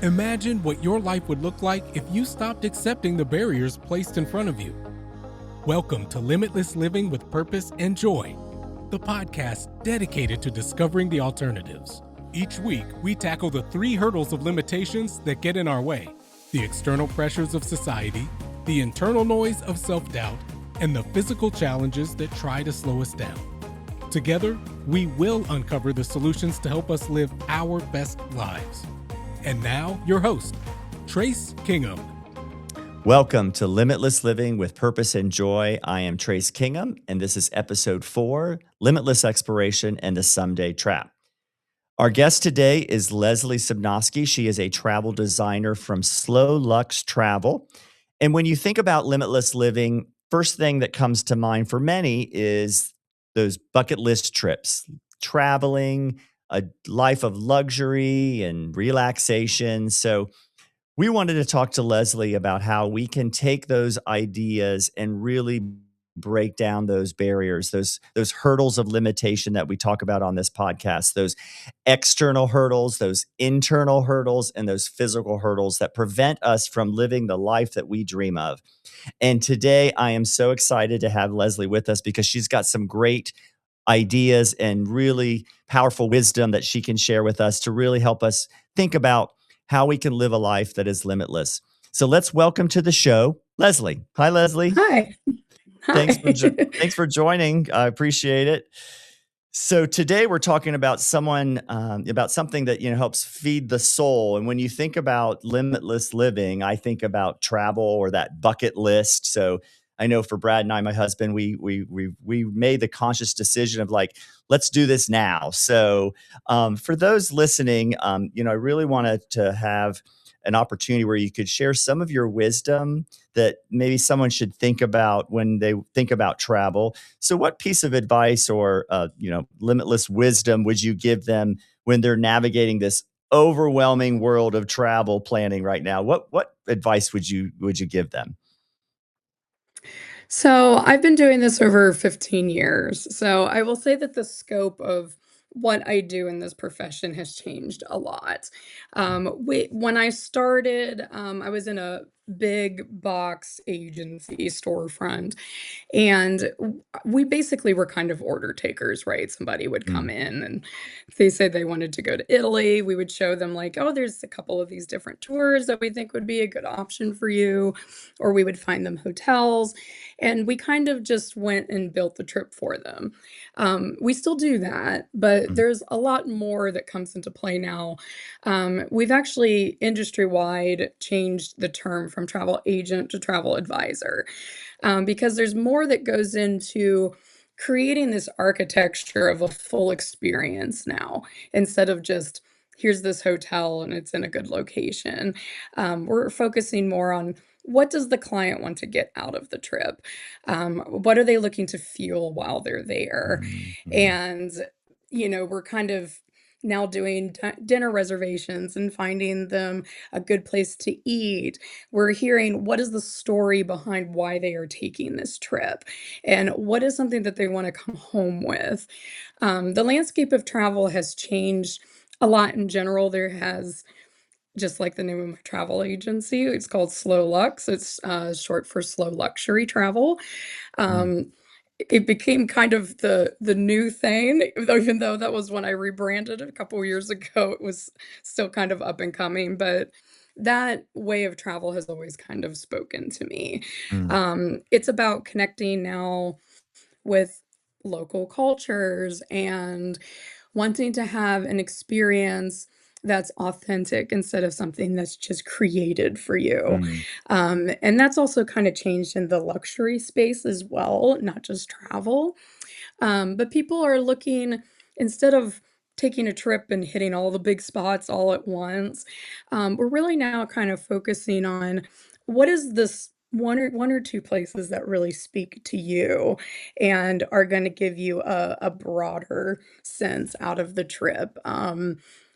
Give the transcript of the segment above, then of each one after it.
Imagine what your life would look like if you stopped accepting the barriers placed in front of you. Welcome to Limitless Living with Purpose and Joy, the podcast dedicated to discovering the alternatives. Each week, we tackle the 3 hurdles of limitations that get in our way: the external pressures of society, the internal noise of self-doubt, and the physical challenges that try to slow us down. Together, we will uncover the solutions to help us live our best lives. And now, your host, Trace Kingham. Welcome to Limitless Living with Purpose and Joy. I am Trace Kingham, and this is episode 4, Limitless Exploration and the Someday Trap. Our guest today is Leslie Sobnosky. She is a travel designer from Slo Luxe Travel. And when you think about limitless living, first thing that comes to mind for many is those bucket list trips, traveling, a life of luxury and relaxation. So we wanted to talk to Leslie about how we can take those ideas and really break down those barriers, those hurdles of limitation that we talk about on this podcast, those external hurdles, those internal hurdles, and those physical hurdles that prevent us from living the life that we dream of. And today I am so excited to have Leslie with us because she's got some great ideas and really powerful wisdom that she can share with us to really help us think about how we can live a life that is limitless. So let's welcome to the show, Leslie. Hi, Leslie. Hi. Thanks Hi. thanks for joining. I appreciate it. So today we're talking about something that helps feed the soul. And when you think about limitless living, I think about travel or that bucket list. So I know for Brad and I, my husband, we made the conscious decision of like, let's do this now. So for those listening, I really wanted to have an opportunity where you could share some of your wisdom that maybe someone should think about when they think about travel. So what piece of advice or limitless wisdom would you give them when they're navigating this overwhelming world of travel planning right now? What advice would you give them? So I've been doing this over 15 years. So I will say that the scope of what I do in this profession has changed a lot. When I started, I was in a big box agency storefront, and we basically were kind of order takers, right? Somebody would come Mm, in and they said they wanted to go to Italy. We would show them, like, oh, there's a couple of these different tours that we think would be a good option for you. Or we would find them hotels. And we kind of just went and built the trip for them. We still do that, but mm, there's a lot more that comes into play now. We've actually industry wide changed the term from travel agent to travel advisor, because there's more that goes into creating this architecture of a full experience now, instead of just here's this hotel and it's in a good location. We're focusing more on what does the client want to get out of the trip? What are they looking to feel while they're there? mm, mm, And, we're kind of now doing dinner reservations and finding them a good place to eat. We're hearing what is the story behind why they are taking this trip and what is something that they want to come home with. The landscape of travel has changed a lot in general. There has, just like the name of my travel agency, it's called Slo Luxe. It's short for Slow Luxury Travel. mm, Um, it became kind of the new thing, even though that was when I rebranded a couple years ago. It was still kind of up and coming, but that way of travel has always kind of spoken to me. mm, It's about connecting now with local cultures and wanting to have an experience that's authentic instead of something that's just created for you. mm, And that's also kind of changed in the luxury space as well, not just travel. But people are looking, instead of taking a trip and hitting all the big spots all at once, we're really now kind of focusing on what is this one or two places that really speak to you and are going to give you a broader sense out of the trip.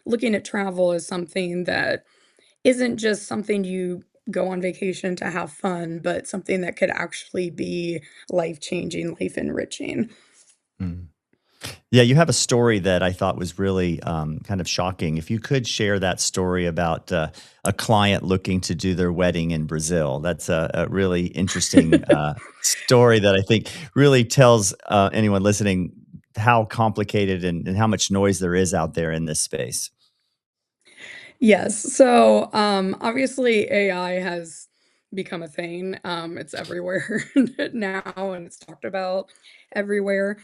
Looking at travel as something that isn't just something you go on vacation to have fun, but something that could actually be life changing, life enriching. mm. Yeah, you have a story that I thought was really kind of shocking. If you could share that story about a client looking to do their wedding in Brazil, that's a really interesting story that I think really tells anyone listening how complicated and how much noise there is out there in this space. Yes. So, obviously, AI has become a thing. It's everywhere now, and it's talked about everywhere.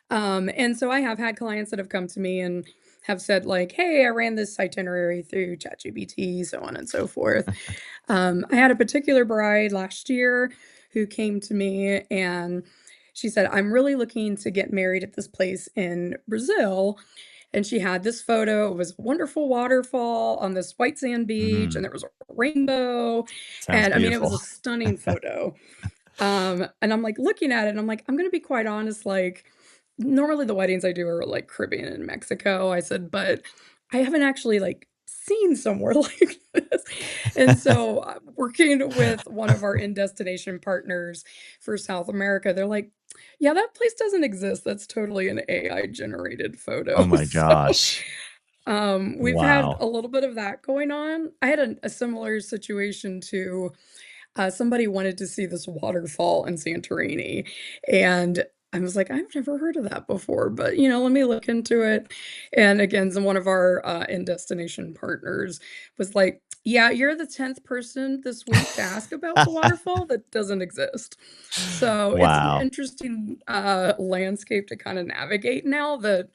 And so I have had clients that have come to me and have said, like, "Hey, I ran this itinerary through ChatGPT, so on and so forth." I had a particular bride last year who came to me and she said, "I'm really looking to get married at this place in Brazil." And she had this photo. It was a wonderful waterfall on this white sand beach, and Mm, there was a rainbow. sounds And I mean, it was beautiful. a stunning photo. And I'm like looking at it, and I'm like, I'm gonna be quite honest, like, normally the weddings I do are like Caribbean and Mexico. I said, but I haven't actually like seen somewhere like this. And so working with one of our in-destination partners for South America, they're like, yeah, that place doesn't exist. That's totally an AI generated Oh photo. my So gosh. we've had Wow. a little bit of that going on. I had a similar situation to somebody wanted to see this waterfall in Santorini, and I was like, "I've never heard of that before, but, let me look into it." And again, one of our, in-destination partners was like, "Yeah, you're the 10th person this week to ask about the waterfall that doesn't exist." So, it's an Wow. interesting, landscape to kinda navigate now that,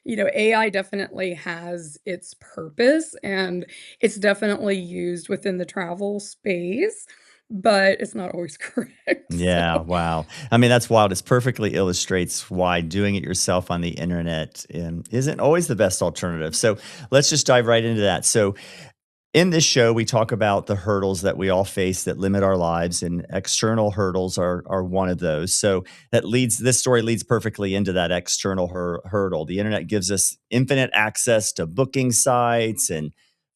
AI definitely has its purpose, and it's definitely used within the travel space, but it's not always correct, so Yeah, wow. I mean, that's wild. It perfectly illustrates why doing it yourself on the internet isn't always the best alternative. So let's just dive right into that. So, in this show, we talk about the hurdles that we all face that limit our lives, and external hurdles are one of those. So this story leads perfectly into that external hurdle. The internet gives us infinite access to booking sites,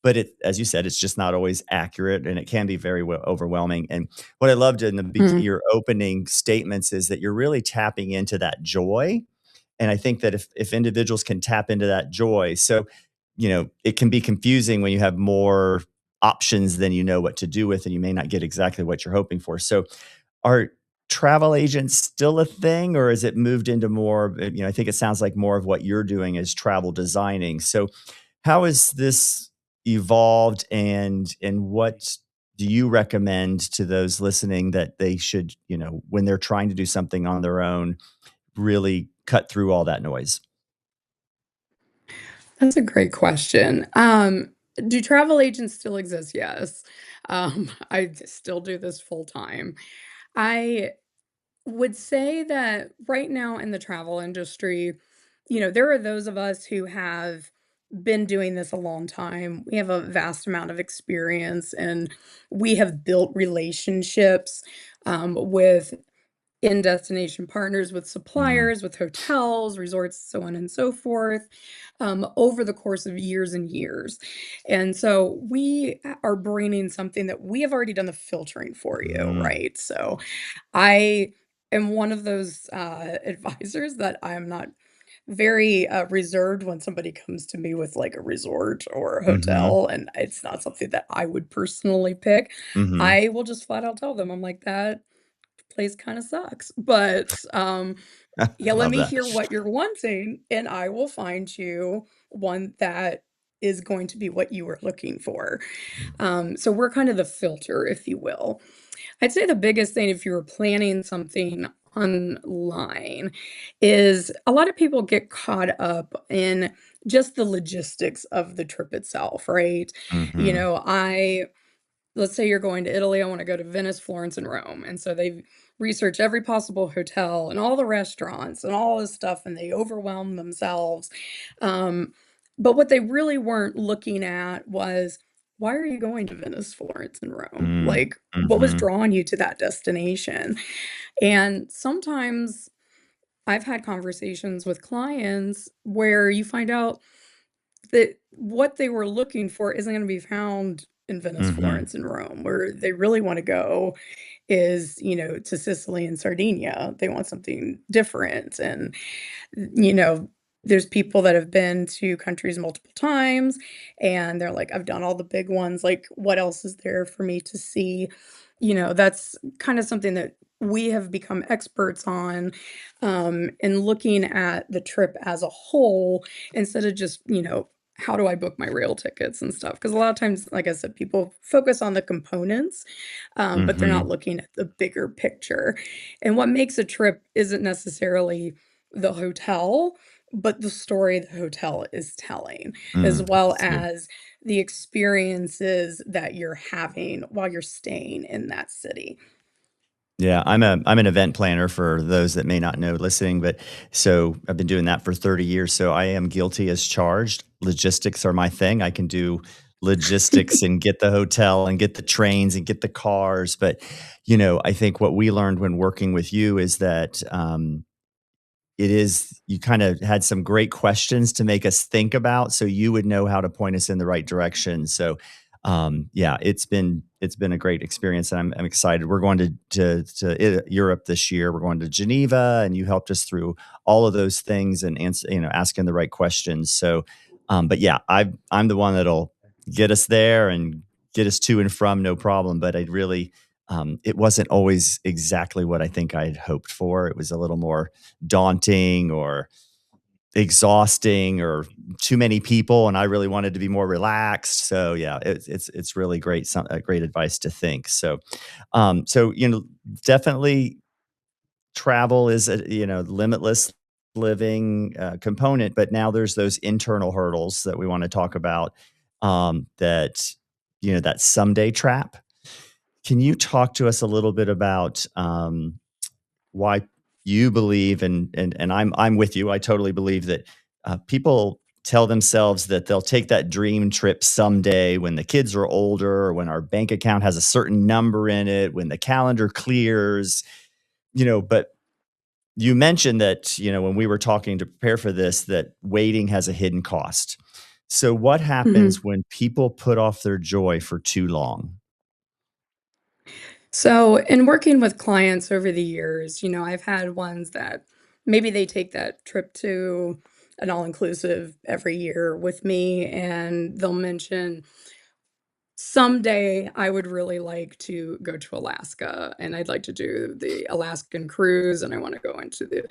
but as you said, it's just not always accurate, and it can be very overwhelming. And what I loved in Mhm. your opening statements is that you're really tapping into that joy, and I think that if individuals can tap into that joy, so, it can be confusing when you have more options than you know what to do with, and you may not get exactly what you're hoping for. So, are travel agents still a thing, or has it moved into more I think it sounds like more of what you're doing is travel designing. So, how has this evolved, and what do you recommend to those listening that they should, when they're trying to do something on their own, really cut through all that noise? That's a great question. Do travel agents still exist? Yes. I still do this full time. I would say that right now in the travel industry, there are those of us who have been doing this a long time. We have a vast amount of experience and we have built relationships with in destination partners, with Mm, suppliers, with hotels, resorts, so on and so forth, over the course of years and years. And so we are bringing something that we have already done the filtering for you, mm, right? So I am one of those, advisors that I am not very, reserved when somebody comes to me with, like, a resort or a mhm, hotel, and it's not something that I would personally pick. mhm. I will just flat out tell them, I'm like, "That place kinda sucks, but, I yeah, let love me that. hear what you're wanting, and I will find you one that is going to be what you were looking for." So we're kind of the filter, if you will. I'd say the biggest thing if you were planning something online is a lot of people get caught up in just the logistics of the trip itself, right? You Mhm, know, I let's say you're going to Italy, I wanna go to Venice, Florence, and Rome, and so they research every possible hotel and all the restaurants and all this stuff, and they overwhelm themselves, um, but what they really weren't looking at was, why are you going to Venice, Florence, and Rome? mm, Like, what was mhm, drawing you to that destination? And sometimes I've had conversations with clients where you find out that what they were looking for isn't gonna be found in Venice, mhm, Florence, and Rome. Where they really wanna go is, to Sicily and Sardinia. They want something different, and, there's people that have been to countries multiple times, and they're like, "I've done all the big ones, like, what else is there for me to see?" That's kinda something that we have become experts on, in looking at the trip as a whole instead of just, how do I book my rail tickets and stuff? Because a lot of times, like I said, people focus on the components, but they're not Mhm. looking at the bigger picture. And what makes a trip isn't necessarily the hotel, but the story the hotel is telling, as well That's good. as the experiences that you're having while you're staying in that city. Yeah, I'm an event planner for those that may not know listening, but so I've been doing that for 30 years, so I am guilty as charged. Logistics are my thing. I can do logistics and get the hotel and get the trains and get the cars, but, I think what we learned when working with you is that, it is you kinda had some great questions to make us think about, so you would know how to point us in the right direction, so, yeah, it's been a great experience, and I'm excited. We're going to Europe this year. We're going to Geneva, and you helped us through all of those things and asking the right questions, so, but yeah, I'm the one that'll get us there and get us to and from, no problem, but I really, it wasn't always exactly what I think I had hoped for. It was a little more daunting or exhausting or too many people, and I really wanted to be more relaxed. So yeah, it's really great, great advice to think. So, definitely travel is a limitless living component, but now there's those internal hurdles that we want to talk about. That that someday trap. Can you talk to us a little bit about why you believe and I'm with you. I totally believe that people tell themselves that they'll take that dream trip someday when the kids are older or when our bank account has a certain number in it, when the calendar clears, but you mentioned that, when we were talking to prepare for this, that waiting has a hidden cost. So what Mhm. happens when people put off their joy for too long? So, in working with clients over the years, I've had ones that maybe they take that trip to an all-inclusive every year with me, and they'll mention, "Someday, I would really like to go to Alaska, and I'd like to do the Alaskan cruise, and I wanna go into the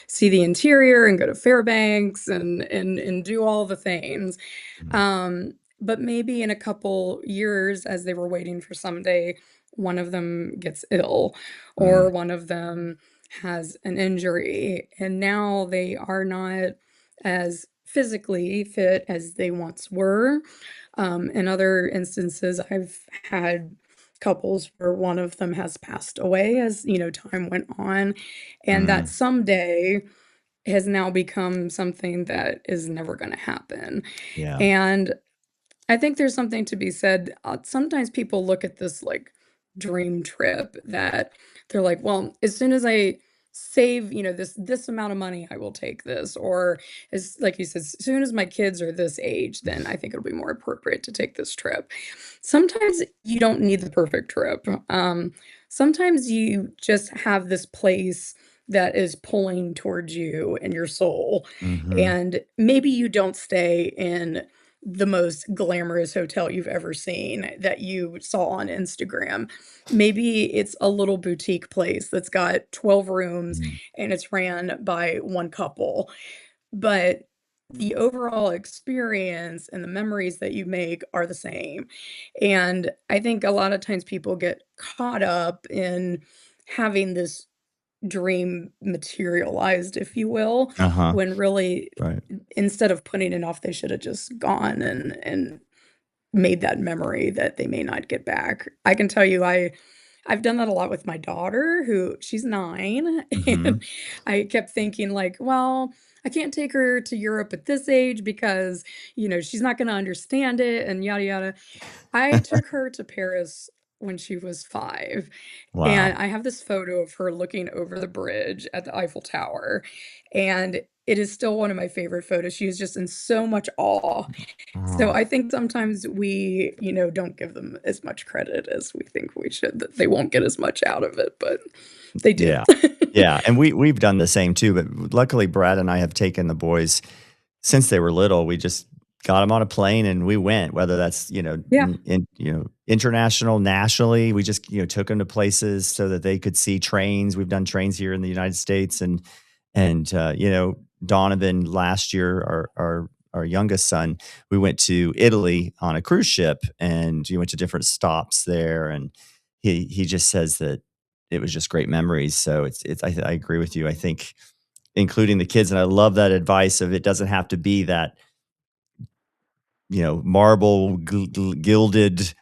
see the interior and go to Fairbanks and do all the things." Mm, But maybe in a couple years, as they were waiting for someday, one of them gets ill or mm, one of them has an injury, and now they are not as physically fit as they once were. In other instances, I've had couples where one of them has passed away as, time went on, and that mm. someday has now become something that is never gonna happen. Yeah. And I think there's something to be said. Sometimes people look at this like dream trip that they're like, well, as soon as I save, this amount of money, I will take this. Or as like you said, as soon as my kids are this age, then I think it'll be more appropriate to take this trip. Sometimes you don't need the perfect trip. Sometimes you just have this place that is pulling towards you and your soul. Mhm. And maybe you don't stay in the most glamorous hotel you've ever seen that you saw on Instagram. Maybe it's a little boutique place that's got 12 rooms Mm. and it's ran by one couple, but the overall experience and the memories that you make are the same. And I think a lot of times people get caught up in having this dream materialized, if you will, Uh-huh. when really Right. instead of putting it off, they should have just gone and made that memory that they may not get back. I can tell you I've done that a lot with my daughter who she's 9, and Mhm. I kept thinking like, "Well, I can't take her to Europe at this age because, she's not gonna understand it and yada yada." I took her to Paris when she was 5, and Wow. I have this photo of her looking over the bridge at the Eiffel Tower, and it is still one of my favorite photos. She is just in so much awe. So Oh, I think sometimes we, don't give them as much credit as we think we should, that they won't get as much out of it, but they do. yeah. Yeah, and we've done the same too, but luckily Brad and I have taken the boys since they were little. We just got them on a plane and we went, whether that's, Yeah. international, nationally. We just, took them to places so that they could see trains. We've done trains here in the United States and Donovan last year, our youngest son, we went to Italy on a cruise ship and we went to different stops there. And he just says that it was just great memories. So I agree with you. I think including the kids, and I love that advice of it doesn't have to be that, marble gilded,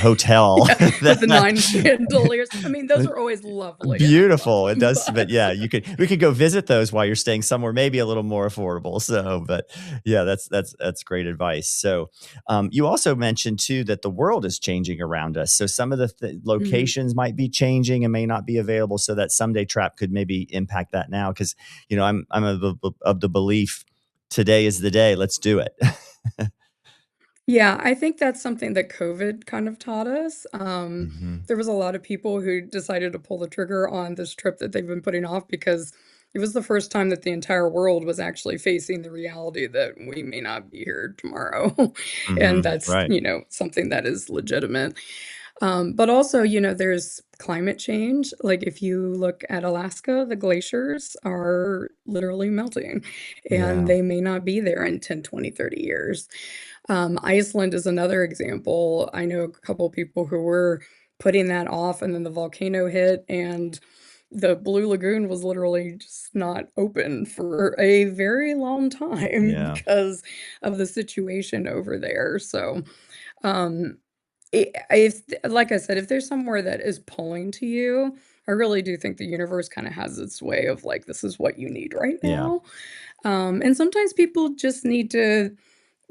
hotel Yeah, with the that 9 chandeliers. I mean, those are always lovely, and I love beautiful. It them, does, but but yeah, we could go visit those while you're staying somewhere maybe a little more affordable. So, but yeah, that's great advice. So, you also mentioned too that the world is changing around us. So some of the Mhm. locations might be changing and may not be available. So that someday trap could maybe impact that now. Because I'm of the belief today is the day. Let's do it. Yeah, I think that's something that COVID kind of taught us. Hmm. There was a lot of people who decided to pull the trigger on this trip that they've been putting off because it was the first time that the entire world was actually facing the reality that we may not be here tomorrow. And Hmm. that's, Right. something that is legitimate. But also, there's climate change. Like if you look at Alaska, the glaciers are literally melting and Yeah. they may not be there in 10, 20, 30 years. Iceland is another example. I know a couple people who were putting that off, and then the volcano hit, and the Blue Lagoon was literally just not open for a very long time Yeah. because of the situation over there. So, um, if, like I said, if there's somewhere that is pulling to you, I really do think the universe kind of has its way of like, this is what you need right Yeah. now. And sometimes people just need to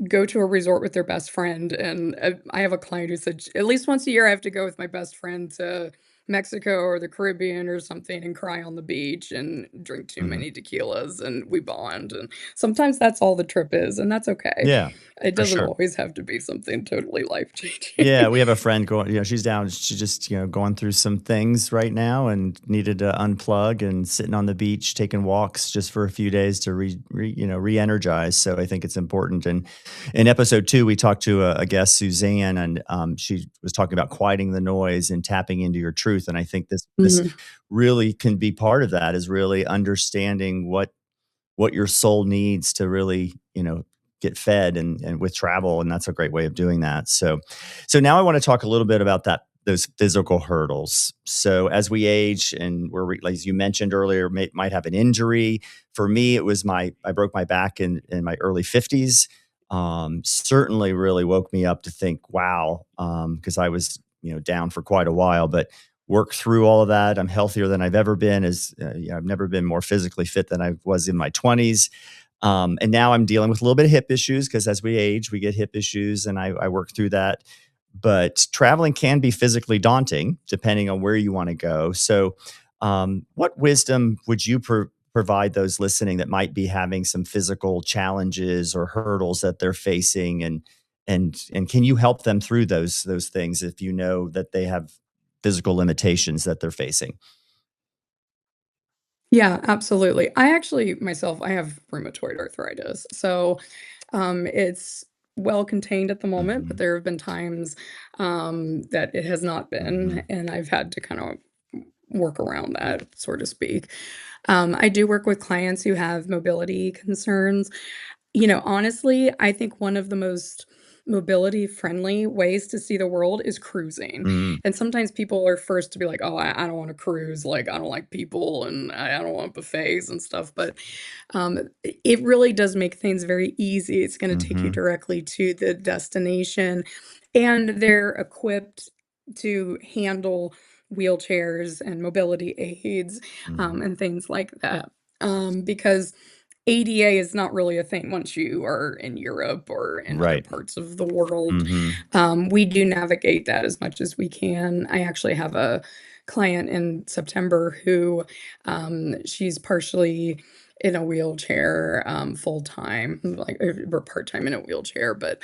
go to a resort with their best friend, and, I have a client who said, "At least once a year, I have to go with my best friend to Mexico or the Caribbean or something and cry on the beach and drink too Hmm. many tequilas, and we bond," and sometimes that's all the trip is, and that's okay. Yeah. It For doesn't sure. always have to be something totally Yeah, life-changing. we have a friend going, she's down, she's just, going through some things right now and needed to unplug and sitting on the beach, taking walks just for a few days to re-energize. So I think it's important. And in episode 2, we talked to a guest, Suzanne, and she was talking about quieting the noise and tapping into your truth. And I think this Mhm. really can be part of that, is really understanding what your soul needs to really, get fed and with travel. And that's a great way of doing that. So now I want to talk a little bit about those physical hurdles. So as we age and like as you mentioned earlier, might have an injury. For me, it was I broke my back in my early 50s. Certainly really woke me up to think, wow, because I was, down for quite a while, but work through all of that. I'm healthier than I've ever been. I've never been more physically fit than I was in my 20s. And now I'm dealing with a little bit of hip issues because as we age, we get hip issues, and I work through that. But traveling can be physically daunting depending on where you want to go. So, what wisdom would you provide those listening that might be having some physical challenges or hurdles that they're facing, and can you help them through those things if you know that they have physical limitations that they're facing? Yeah, absolutely. I actually myself, I have rheumatoid arthritis, so, it's well contained at the moment, but Mhm. there have been times, that it has not been, Mhm. and I've had to kind of work around that, so to speak. I do work with clients who have mobility concerns. Honestly, I think one of the most mobility friendly ways to see the world is cruising. Mm. And sometimes people are first to be like, "Oh, I don't want to cruise. Like, I don't like people and I don't want buffets and stuff." But it really does make things very easy. It's going to take you Mhm. directly to the destination, and they're equipped to handle wheelchairs and mobility aids Mhm. and things like that. Because ADA is not really a thing once you are in Europe or in other Right. parts of the world. Mhm. We do navigate that as much as we can. I actually have a client in September who she's partially in a wheelchair, full time, like or part time in a wheelchair. But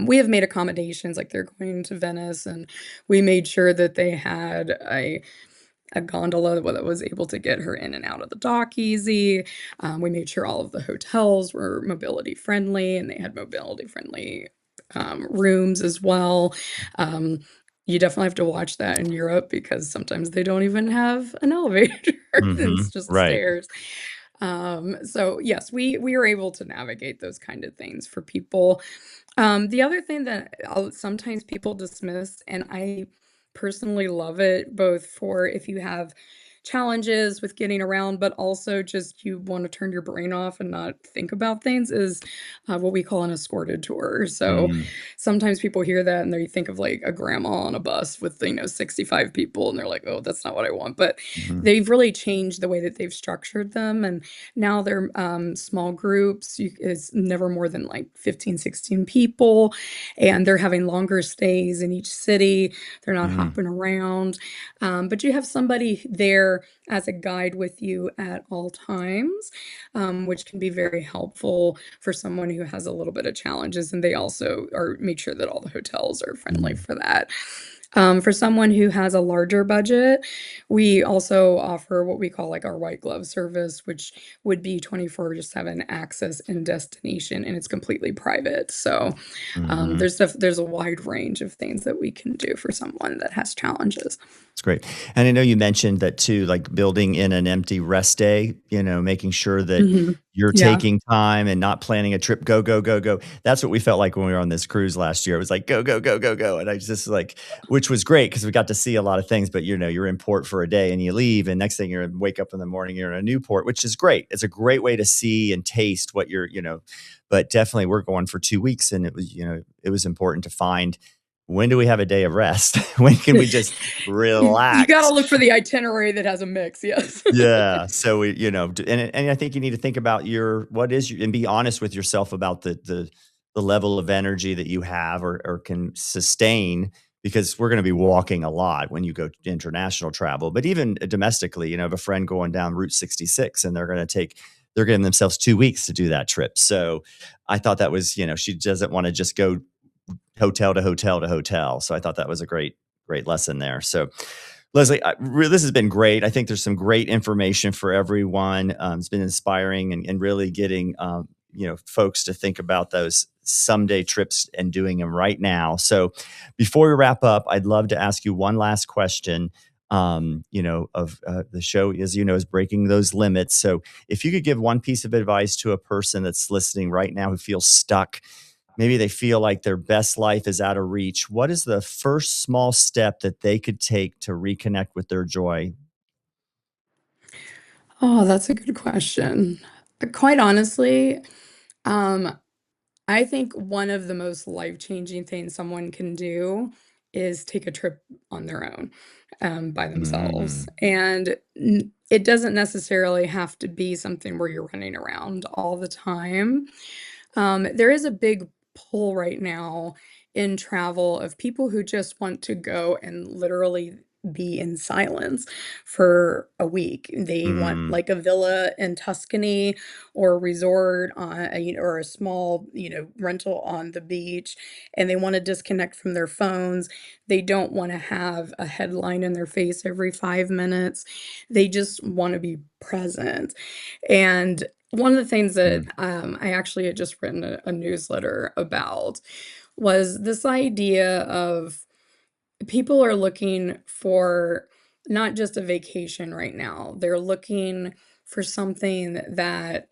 we have made accommodations, like they're going to Venice, and we made sure that they had a gondola that was able to get her in and out of the dock easy. We made sure all of the hotels were mobility friendly and they had mobility friendly rooms as well. Um, you definitely have to watch that in Europe because sometimes they don't even have an elevator. It's just Right. stairs. So yes, we were able to navigate those kind of things for people. The other thing that sometimes people dismiss, and I personally love it, both for if you have challenges with getting around, but also just you want to turn your brain off and not think about things, is what we call an escorted tour. So Mm, sometimes people hear that and they think of like a grandma on a bus with 65 people, and they're like, oh, that's not what I want. But mhm, they've really changed the way that they've structured them, and now they're small groups. It's never more than like 15, 16 people, and they're having longer stays in each city. They're not mm, hopping around, but you have somebody there as a guide with you at all times, which can be very helpful for someone who has a little bit of challenges. And they also are make sure that all the hotels are friendly mm. for that. For someone who has a larger budget, we also offer what we call like our white glove service, which would be 24/7 access and destination, and it's completely private. So Mhm. there's a wide range of things that we can do for someone that has challenges. It's great. And I know you mentioned that too, like building in an empty rest day, making sure that Mhm. you're Yeah. taking time and not planning a trip, go, go, go, go. That's what we felt like when we were on this cruise last year. It was like, go, go, go, go, go. And I just like, which was great because we got to see a lot of things, but you're in port for a day and you leave. And next thing wake up in the morning, you're in a new port, which is great. It's a great way to see and taste what but definitely we're going for 2 weeks. And it was important to find, when do we have a day of rest? When can we just You gotta relax? look for the itinerary that has a mix, yes. Yeah. So and I think you need to think about and be honest with yourself about the level of energy that you have or can sustain, because we're going to be walking a lot when you go to international travel, but even domestically, I have a friend going down Route 66 and they're giving themselves 2 weeks to do that trip. So I thought that was, she doesn't want to just go hotel to hotel to hotel. So I thought that was a great lesson there. So Leslie, this has been great. I think there's some great information for everyone. It's been inspiring and really getting folks to think about those someday trips and doing them right now. So before we wrap up, I'd love to ask you one last question. Of the show, as you know, is breaking those limits. So if you could give one piece of advice to a person that's listening right now who feels stuck, maybe they feel like their best life is out of reach, what is the first small step that they could take to reconnect with their joy? Oh, that's a good question. Quite honestly, um, I think one of the most life-changing things someone can do is take a trip on their own, by themselves, Mm, and it doesn't necessarily have to be something where you're running around all the time. There is a big pull right now in travel of people who just want to go and literally be in silence for a week. They want mm, like a villa in Tuscany or a resort on or a small, rental on the beach, and they want to disconnect from their phones. They don't want to have a headline in their face every 5 minutes. They just want to be present. And one of the things that, mm, I actually had just written a newsletter about was this idea of people are looking for not just a vacation right now, they're looking for something that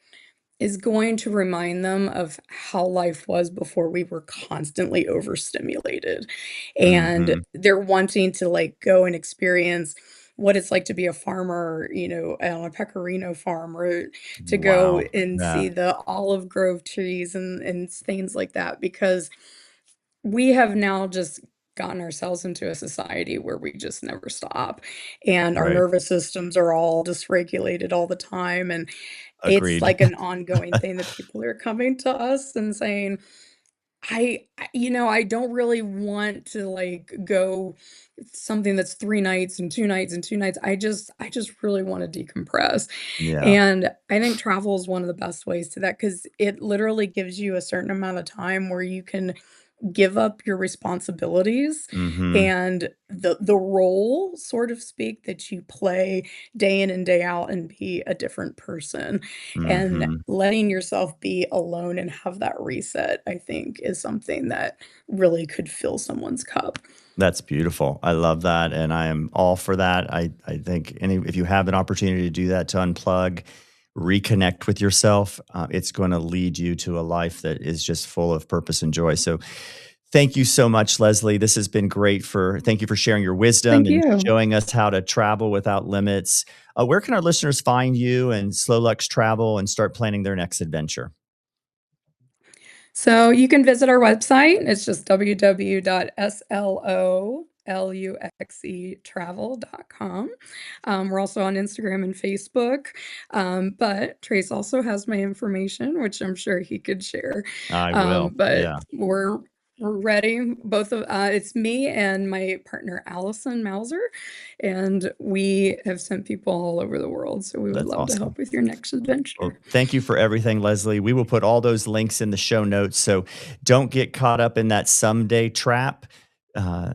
is going to remind them of how life was before we were constantly overstimulated. And mhm. they're wanting to like go and experience what it's like to be a farmer, on a pecorino farm, or to go Wow. and Yeah. see the olive grove trees and things like that. Because we have now just gotten ourselves into a society where we just never stop, and our Right. nervous systems are all dysregulated all the time, and it's Agreed. like an ongoing thing that people are coming to us and saying, I don't really want to, like, go something that's 3 nights and 2 nights and 2 nights. I just really wanna decompress, Yeah. and I think travel is one of the best ways to that because it literally gives you a certain amount of time where you can give up your responsibilities Mm-hmm. and the role, sort of speak, that you play day in and day out and be a different person. And Mm-hmm. letting yourself be alone and have that reset, I think, is something that really could fill someone's cup. That's beautiful. I love that, and I am all for that. I think if you have an opportunity to do that, to unplug, reconnect with yourself, it's going to lead you to a life that is just full of purpose and joy. So, thank you so much, Leslie. This has been great. Thank you for sharing your wisdom Thank and you. showing us how to travel without limits. Where can our listeners find you and Slo Luxe Travel and start planning their next adventure? So you can visit our website. It's just www.sloluxetravel.com. We're also on Instagram and Facebook. But Trace also has my information, which I'm sure he could share. I will. But Yeah, we're ready. Both of it's me and my partner Allison Mauser, and we have sent people all over the world. So we would that's love to awesome. help with your next Well, adventure. thank you for everything, Leslie. We will put all those links in the show notes. So don't get caught up in that someday trap.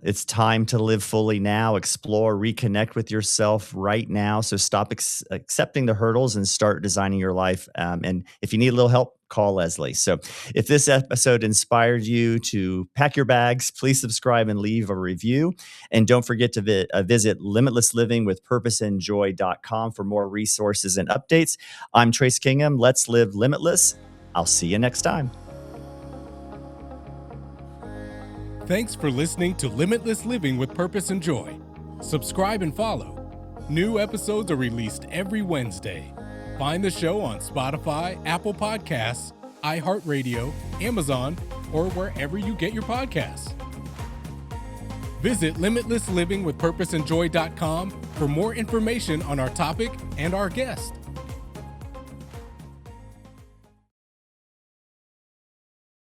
It's time to live fully now, explore, reconnect with yourself right now. So stop accepting the hurdles and start designing your life. And if you need a little help, call Leslie. So if this episode inspired you to pack your bags, please subscribe and leave a review. And don't forget to visit limitlesslivingwithpurposeandjoy.com for more resources and updates. I'm Trace Kingham. Let's live limitless. I'll see you next time. Thanks for listening to Limitless Living with Purpose and Joy. Subscribe and follow. New episodes are released every Wednesday. Find the show on Spotify, Apple Podcasts, iHeartRadio, Amazon, or wherever you get your podcasts. Visit limitlesslivingwithpurposeandjoy.com for more information on our topic and our guest.